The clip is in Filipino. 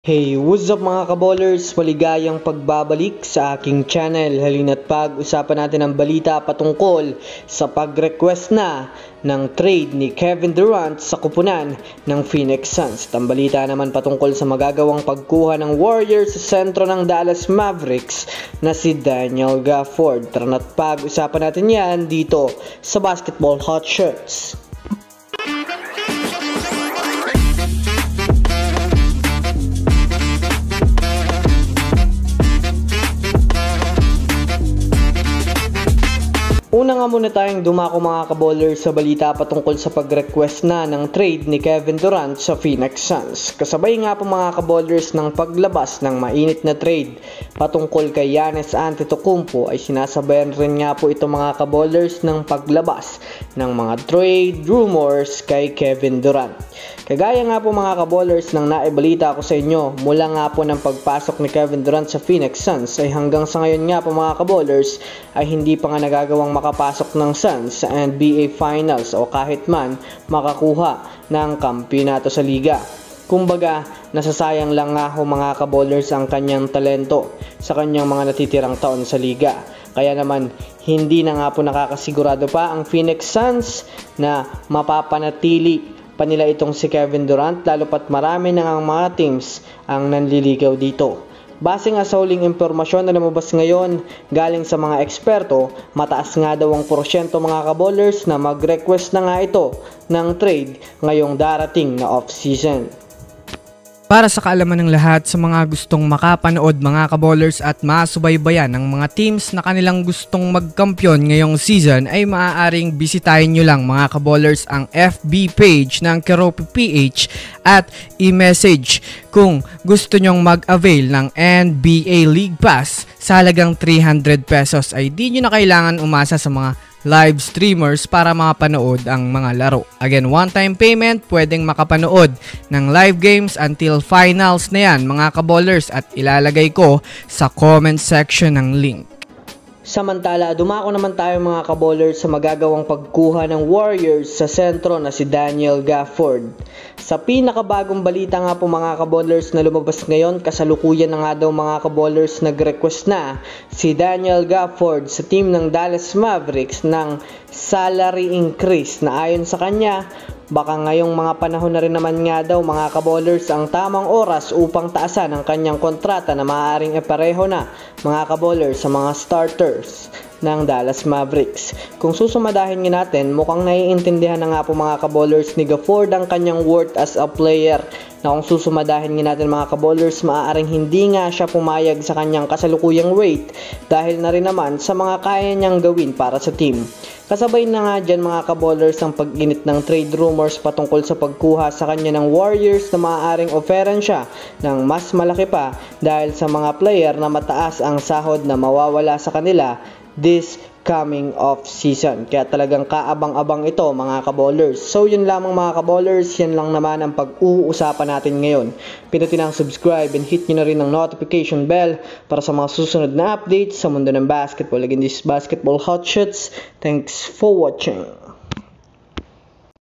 Hey, what's up mga kaballers? Maligayang pagbabalik sa aking channel. Halina't pag-usapan natin ang balita patungkol sa pag-request na ng trade ni Kevin Durant sa kupunan ng Phoenix Suns. At ang balita naman patungkol sa magagawang pagkuha ng Warriors sa sentro ng Dallas Mavericks na si Daniel Gafford. Tara na't pag-usapan natin yan dito sa Basketball Hot Shots. Una nga muna tayong dumako mga kaballers sa balita patungkol sa pag-request na ng trade ni Kevin Durant sa Phoenix Suns. Kasabay nga po mga kaballers ng paglabas ng mainit na trade patungkol kay Giannis Antetokounmpo ay sinasabayan rin nga po ito mga kaballers ng paglabas ng mga trade rumors kay Kevin Durant. Kagaya nga po mga kaballers ng naibalita ko sa inyo mula nga po ng pagpasok ni Kevin Durant sa Phoenix Suns ay hanggang sa ngayon nga po mga kaballers ay hindi pa nga nagagawang makapasok ng Suns sa NBA Finals o kahit man makakuha ng kampiyonato sa liga. Kumbaga, nasasayang lang nga ho mga kaballers ang kanyang talento sa kanyang mga natitirang taon sa liga. Kaya naman, hindi na nga po nakakasigurado pa ang Phoenix Suns na mapapanatili pa nila itong si Kevin Durant lalo pat marami na nga mga teams ang nanliligaw dito. Base nga sa huling impormasyon na lumabas ngayon galing sa mga eksperto, mataas nga daw ang porsyento mga kaballers na mag-request na nga ito ng trade ngayong darating na off-season. Para sa kaalaman ng lahat sa mga gustong makapanood mga kaballers at masubaybayan ng mga teams na kanilang gustong magkampiyon ngayong season ay maaaring bisitahin nyo lang mga kaballers ang FB page ng Keropi PH at i-message kung gusto nyong mag-avail ng NBA League Pass sa halagang 300 pesos ay di nyo na kailangan umasa sa mga live streamers para makapanood ang mga laro. Again, one-time payment, pwedeng makapanood ng live games until finals na yan mga kaballers at ilalagay ko sa comment section ng link. Samantala, dumako naman tayo mga kaballers sa magagawang pagkuha ng Warriors sa sentro na si Daniel Gafford. Sa pinakabagong balita nga po mga kaballers na lumabas ngayon, kasalukuyan na nga daw mga kaballers nag-request na si Daniel Gafford sa team ng Dallas Mavericks ng salary increase na ayon sa kanya, baka ngayong mga panahon na rin naman nga daw mga kaballers ang tamang oras upang taasan ang kanyang kontrata na maaaring ipareho na mga kaballers sa mga starters ng Dallas Mavericks. Kung susumadahin nga natin, mukhang naiintindihan na nga po mga kaballers ni Gafford ang kanyang worth as a player na kung susumadahin nga natin mga kaballers, maaaring hindi nga siya pumayag sa kanyang kasalukuyang rate dahil na rin naman sa mga kaya niyang gawin para sa team. Kasabay na nga dyan mga kaballers ang pag-init ng trade rumors patungkol sa pagkuha sa kanya ng Warriors na maaaring offeran siya ng mas malaki pa dahil sa mga player na mataas ang sahod na mawawala sa kanila this coming off season. Kaya talagang kaabang-abang ito mga kaballers. So yun lamang mga kaballers, yan lang naman ang pag-uusapan natin ngayon. Pinutin ang subscribe and hit nyo na rin ang notification bell para sa mga susunod na updates sa mundo ng basketball. Again, this is Basketball Hot Shots. Thanks for watching.